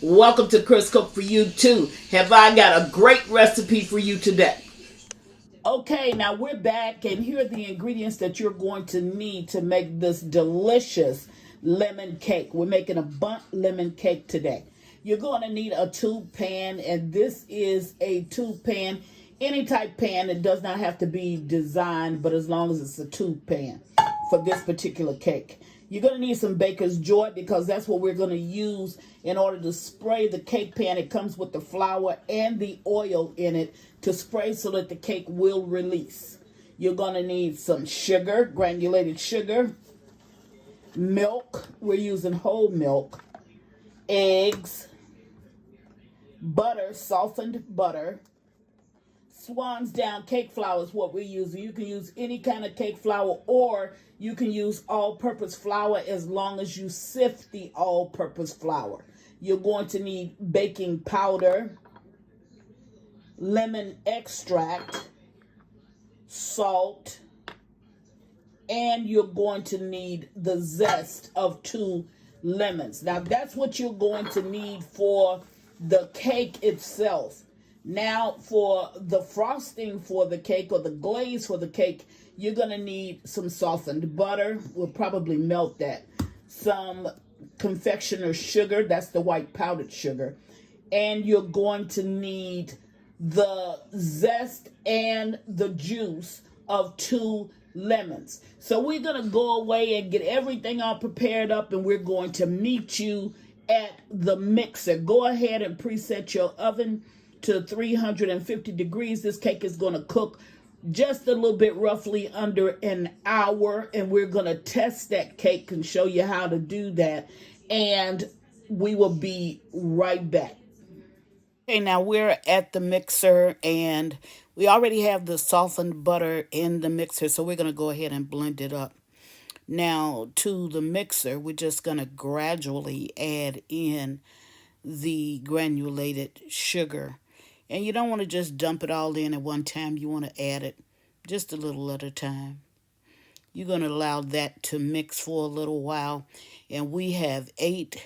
Welcome to Chris Cook for You Too. Have I got a great recipe for you today? Okay, now we're back, and here are the ingredients that you're going to need to make this delicious lemon cake. We're making a Bundt lemon cake today. You're going to need a tube pan, and this is a tube pan. Any type pan, it does not have to be designed, but as long as it's a tube pan for this particular cake. You're going to need some baker's joy because that's what we're going to use in order to spray the cake pan. It comes with the flour and the oil in it to spray so that the cake will release. You're going to need some sugar, granulated sugar, milk. We're using whole milk, eggs, butter, softened butter. Swan's down cake flour is what we're using. You can use any kind of cake flour, or you can use all-purpose flour as long as you sift the all-purpose flour. You're going to need baking powder, lemon extract, salt, and you're going to need the zest of 2 lemons. Now, that's what you're going to need for the cake itself. Now, for the frosting for the cake or the glaze for the cake, you're going to need some softened butter. We'll probably melt that. Some confectioner's sugar. That's the white powdered sugar. And you're going to need the zest and the juice of 2 lemons. So we're going to go away and get everything all prepared up, and we're going to meet you at the mixer. Go ahead and preset your oven to 350 degrees. This cake is going to cook just a little bit, roughly under an hour, and we're going to test that cake and show you how to do that, and we will be right back. Okay, now we're at the mixer, and we already have the softened butter in the mixer, so we're going to go ahead and blend it up. Now, to the mixer, we're just going to gradually add in the granulated sugar. And you don't want to just dump it all in at one time. You want to add it just a little at a time. You're going to allow that to mix for a little while. And we have 8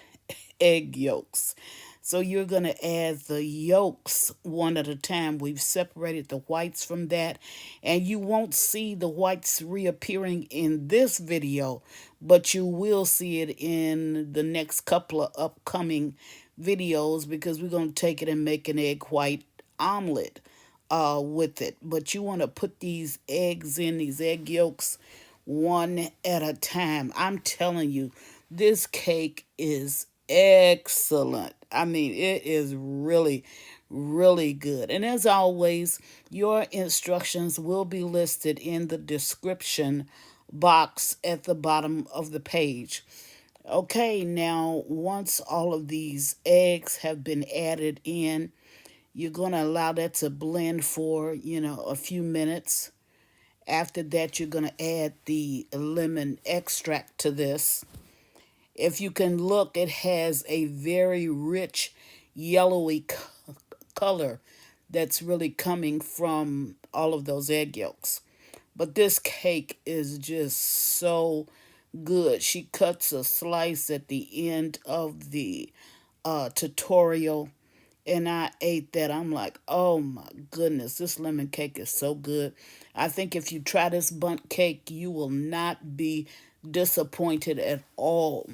egg yolks. So you're going to add the yolks one at a time. We've separated the whites from that. And you won't see the whites reappearing in this video, but you will see it in the next couple of upcoming videos, because we're going to take it and make an egg white omelet with it. But you want to put these eggs in, these egg yolks, one at a time. I'm telling you, this cake is excellent. I mean, it is really, really good. And as always, your instructions will be listed in the description box at the bottom of the page. Okay, now once all of these eggs have been added in, you're going to allow that to blend for, a few minutes. After that, you're going to add the lemon extract to this. If you can look, it has a very rich yellowy color that's really coming from all of those egg yolks. But this cake is just so good. She cuts a slice at the end of the tutorial, and I ate that. I'm like, oh my goodness, this lemon cake is so good. I think if you try this Bundt cake, you will not be disappointed at all.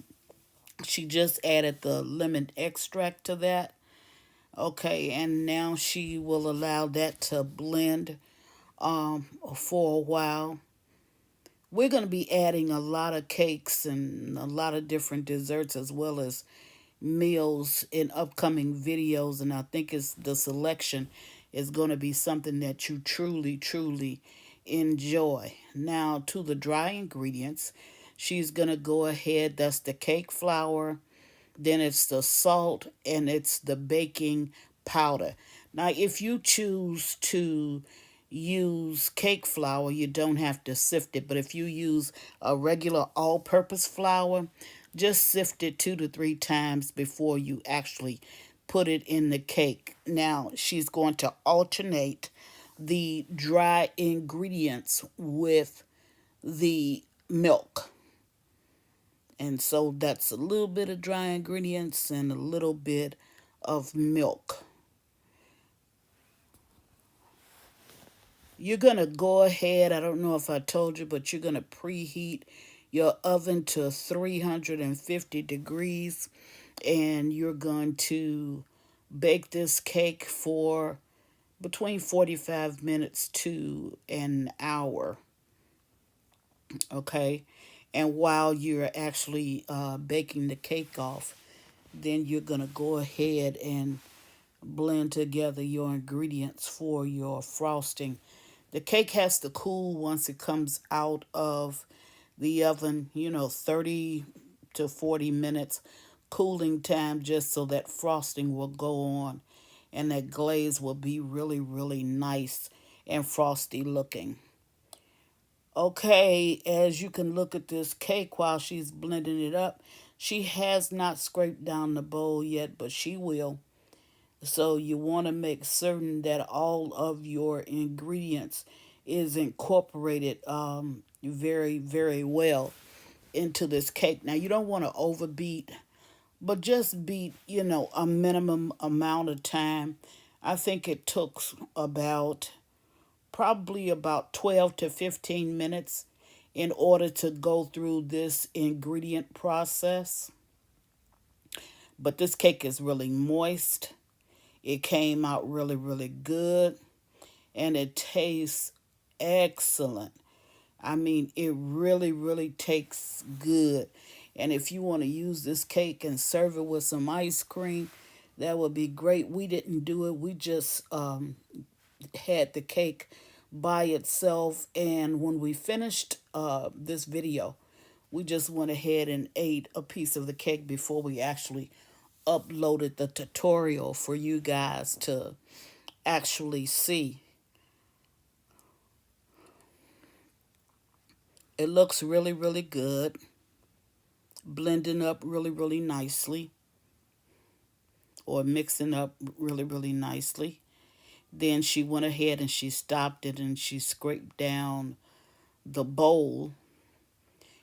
She just added the lemon extract to that. Okay, and now she will allow that to blend for a while. We're going to be adding a lot of cakes and a lot of different desserts, as well as meals, in upcoming videos, and I think the selection is going to be something that you truly, truly enjoy. Now, to the dry ingredients, she's going to go ahead. That's the cake flour, then it's the salt, and it's the baking powder. Now, if you choose to use cake flour, you don't have to sift it. But if you use a regular all-purpose flour, just sift it 2 to 3 times before you actually put it in the cake. Now, she's going to alternate the dry ingredients with the milk. And so that's a little bit of dry ingredients and a little bit of milk. You're going to go ahead, I don't know if I told you, but you're going to preheat your oven to 350 degrees, and you're going to bake this cake for between 45 minutes to an hour. Okay, and while you're actually baking the cake off, then you're going to go ahead and blend together your ingredients for your frosting. The cake has to cool once it comes out of the oven, 30 to 40 minutes cooling time, just so that frosting will go on and that glaze will be really, really nice and frosty looking. Okay, as you can look at this cake while she's blending it up, she has not scraped down the bowl yet, but she will. So you want to make certain that all of your ingredients is incorporated very, very well into this cake. Now you don't want to overbeat, but just beat, a minimum amount of time. I think it took probably about 12 to 15 minutes in order to go through this ingredient process. But this cake is really moist. It came out really, really good, and it tastes excellent. I mean, it really, really tastes good. And if you want to use this cake and serve it with some ice cream, that would be great. We didn't do it. We just had the cake by itself. And when we finished this video, we just went ahead and ate a piece of the cake before we actually uploaded the tutorial for you guys to actually see. It looks really, really good. Blending up really, really nicely. Or mixing up really, really nicely. Then she went ahead and she stopped it and she scraped down the bowl.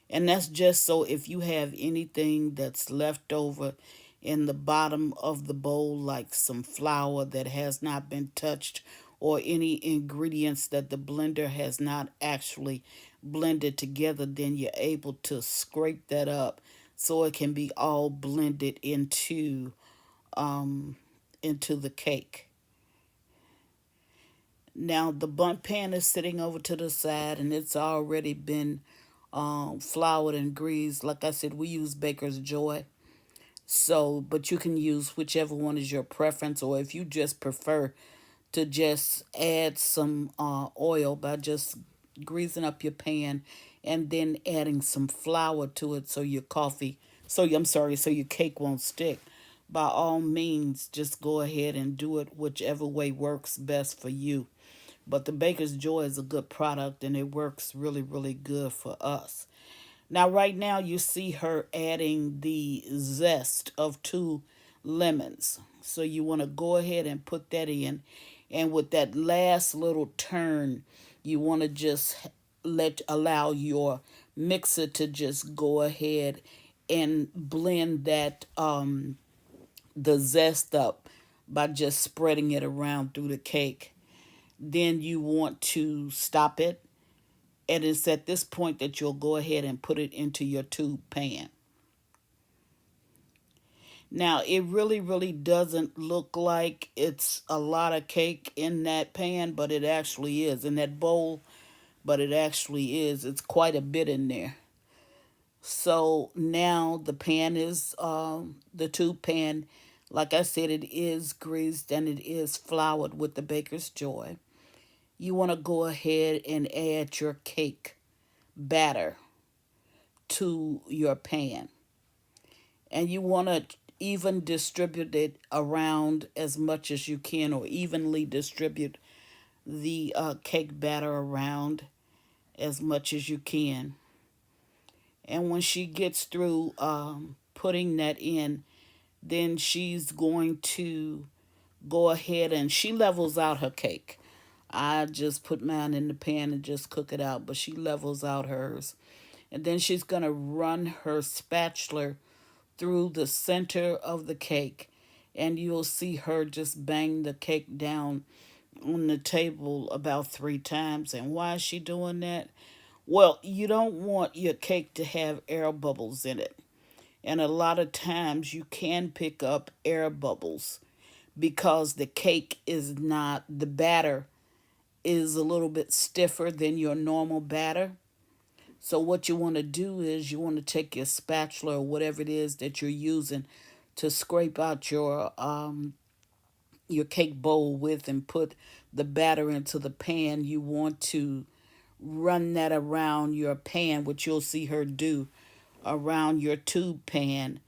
And that's just so if you have anything that's left over in the bottom of the bowl, like some flour that has not been touched, or any ingredients that the blender has not actually blended together, then you're able to scrape that up so it can be all blended into the cake. Now the Bundt pan is sitting over to the side, and it's already been floured and greased. Like I said, we use Baker's Joy. So, but you can use whichever one is your preference, or if you just prefer to just add some oil by just greasing up your pan and then adding some flour to it so your so your cake won't stick. By all means, just go ahead and do it whichever way works best for you. But the Baker's Joy is a good product and it works really, really good for us. Now, right now, you see her adding the zest of 2 lemons. So you want to go ahead and put that in. And with that last little turn, you want to just allow your mixer to just go ahead and blend that the zest up by just spreading it around through the cake. Then you want to stop it, and it's at this point that you'll go ahead and put it into your tube pan. Now, it really, really doesn't look like it's a lot of cake in that pan, but it actually is. In that bowl, but it actually is. It's quite a bit in there. So now the pan is, the tube pan, like I said, it is greased and it is floured with the Baker's Joy. You want to go ahead and add your cake batter to your pan. And you want to even distribute it around as much as you can, or evenly distribute the cake batter around as much as you can. And when she gets through putting that in, then she's going to go ahead and she levels out her cake. I just put mine in the pan and just cook it out, but she levels out hers. And then she's going to run her spatula through the center of the cake and you'll see her just bang the cake down on the table about 3 times. And why is she doing that? Well, you don't want your cake to have air bubbles in it. And a lot of times you can pick up air bubbles because the cake is not, the batter is a little bit stiffer than your normal batter. So what you want to do is you want to take your spatula or whatever it is that you're using to scrape out your cake bowl with and put the batter into the pan. You want to run that around your pan, which you'll see her do around your tube pan,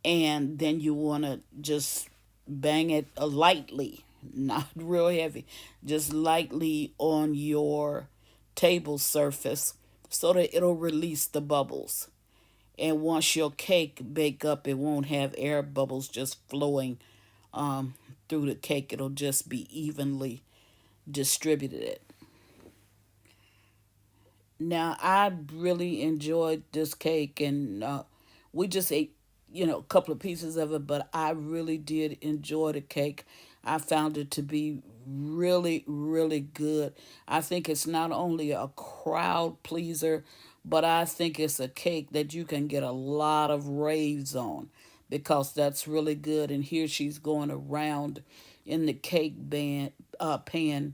and then you want to just bang it lightly, not real heavy, just lightly on your table surface so that it'll release the bubbles. And once your cake bake up, it won't have air bubbles just flowing through the cake. It'll just be evenly distributed. Now, I really enjoyed this cake, and we just ate, a couple of pieces of it, but I really did enjoy the cake. I found it to be really, really good. I think it's not only a crowd pleaser, but I think it's a cake that you can get a lot of raves on because that's really good. And here she's going around in the pan.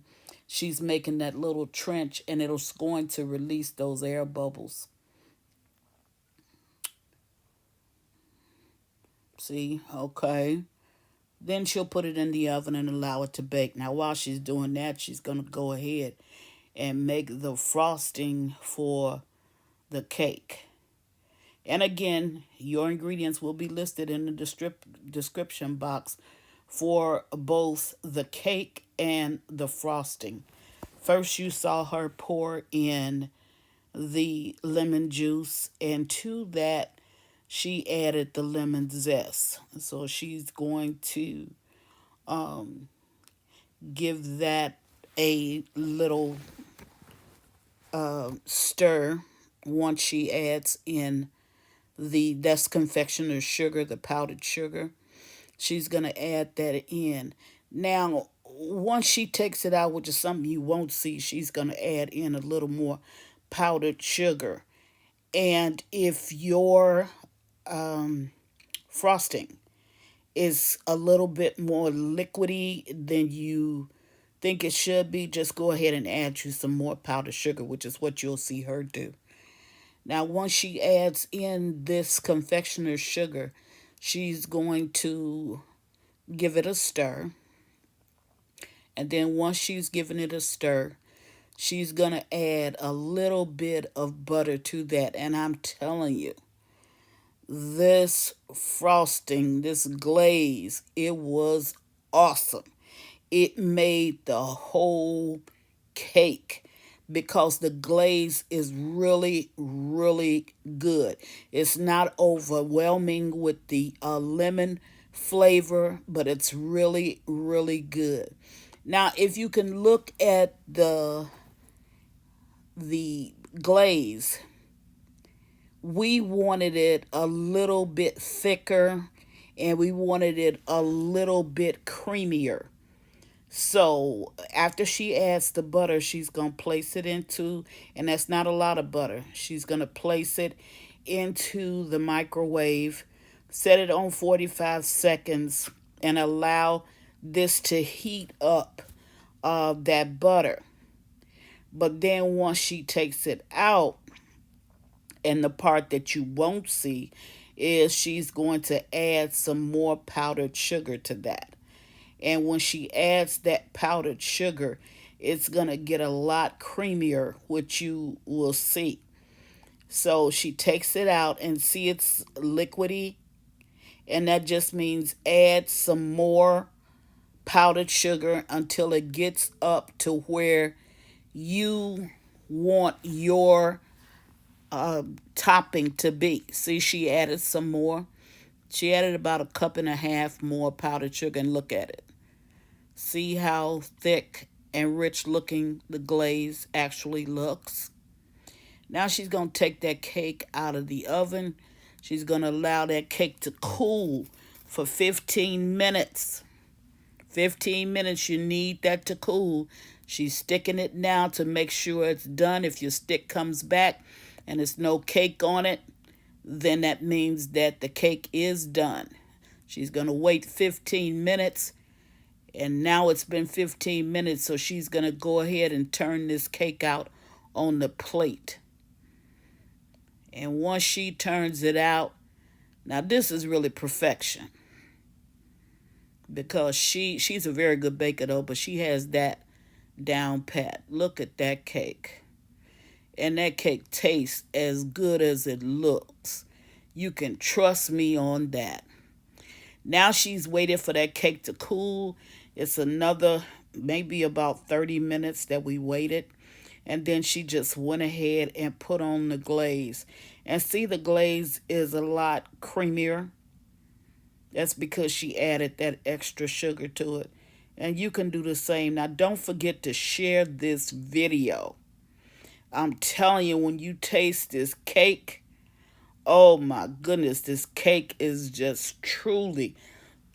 She's making that little trench, and it's going to release those air bubbles. See? Okay. Then she'll put it in the oven and allow it to bake. Now, while she's doing that, she's going to go ahead and make the frosting for the cake. And again, your ingredients will be listed in the description box for both the cake and the frosting. First, you saw her pour in the lemon juice, and to that, she added the lemon zest. So she's going to give that a little stir once she adds in that's confectioner's sugar, the powdered sugar. She's going to add that in. Now, once she takes it out, which is something you won't see, she's going to add in a little more powdered sugar. And if your frosting is a little bit more liquidy than you think it should be, just go ahead and add you some more powdered sugar, which is what you'll see her do. Now, once she adds in this confectioner's sugar, she's going to give it a stir. And then once she's given it a stir, she's going to add a little bit of butter to that. And I'm telling you, this frosting, this glaze, it was awesome. It made the whole cake because the glaze is really, really good. It's not overwhelming with the lemon flavor, but it's really, really good. Now, if you can look at the glaze, we wanted it a little bit thicker and we wanted it a little bit creamier. So after she adds the butter, she's going to place it into, and that's not a lot of butter, she's going to place it into the microwave, set it on 45 seconds, and allow this to heat up that butter. But then once she takes it out, and the part that you won't see is she's going to add some more powdered sugar to that. And when she adds that powdered sugar, it's going to get a lot creamier, which you will see. So she takes it out and see it's liquidy. And that just means add some more powdered sugar until it gets up to where you want your topping to be. See, she added some more. She added about 1.5 cups more powdered sugar, and look at it. See how thick and rich looking the glaze actually looks. Now she's going to take that cake out of the oven. She's going to allow that cake to cool for 15 minutes. 15 minutes, you need that to cool. She's sticking it now to make sure it's done. If your stick comes back and there's no cake on it, then that means that the cake is done. She's going to wait 15 minutes, and now it's been 15 minutes, so she's going to go ahead and turn this cake out on the plate. And once she turns it out, now this is really perfection, because she's a very good baker though, but she has that down pat. Look at that cake. And that cake tastes as good as it looks. You can trust me on that. Now she's waited for that cake to cool. It's another maybe about 30 minutes that we waited. And then she just went ahead and put on the glaze. And see, the glaze is a lot creamier. That's because she added that extra sugar to it. And you can do the same. Now, don't forget to share this video. I'm telling you, when you taste this cake, oh my goodness, this cake is just truly,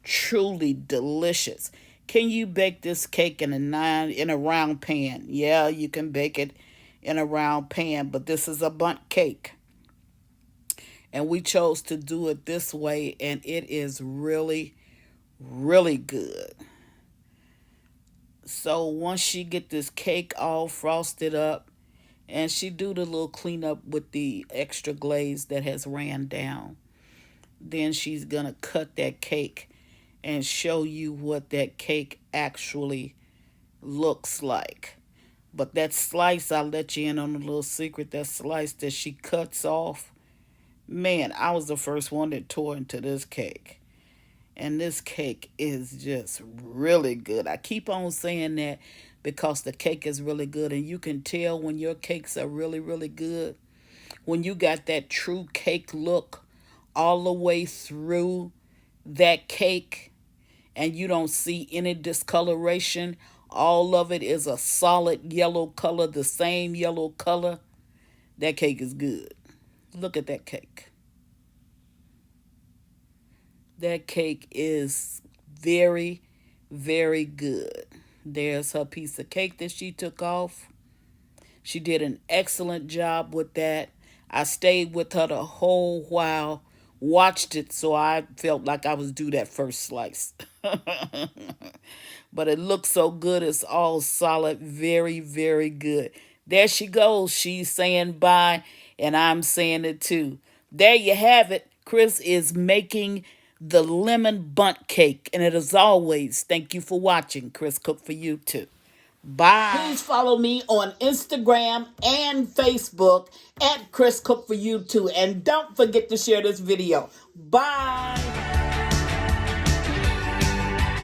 truly delicious. Can you bake this cake in a round pan? Yeah, you can bake it in a round pan, but this is a bundt cake. And we chose to do it this way, and it is really, really good. So once she get this cake all frosted up, and she do the little cleanup with the extra glaze that has ran down, then she's going to cut that cake and show you what that cake actually looks like. But that slice, I'll let you in on a little secret, that slice that she cuts off, man, I was the first one that tore into this cake. And this cake is just really good. I keep on saying that because the cake is really good. And you can tell when your cakes are really, really good. When you got that true cake look all the way through that cake, and you don't see any discoloration. All of it is a solid yellow color, the same yellow color. That cake is good. Look at that cake. That cake is very, very good. There's her piece of cake that she took off. She did an excellent job with that. I stayed with her the whole while, watched it, so I felt like I was due that first slice. But it looks so good. It's all solid. Very, very good. There she goes. She's saying bye, and I'm saying it too. There you have it. Chris is making the lemon bundt cake. And it is always, thank you for watching. Chris Cook for you too. Bye. Please follow me on Instagram and Facebook at Chris Cook for you too. And don't forget to share this video. Bye.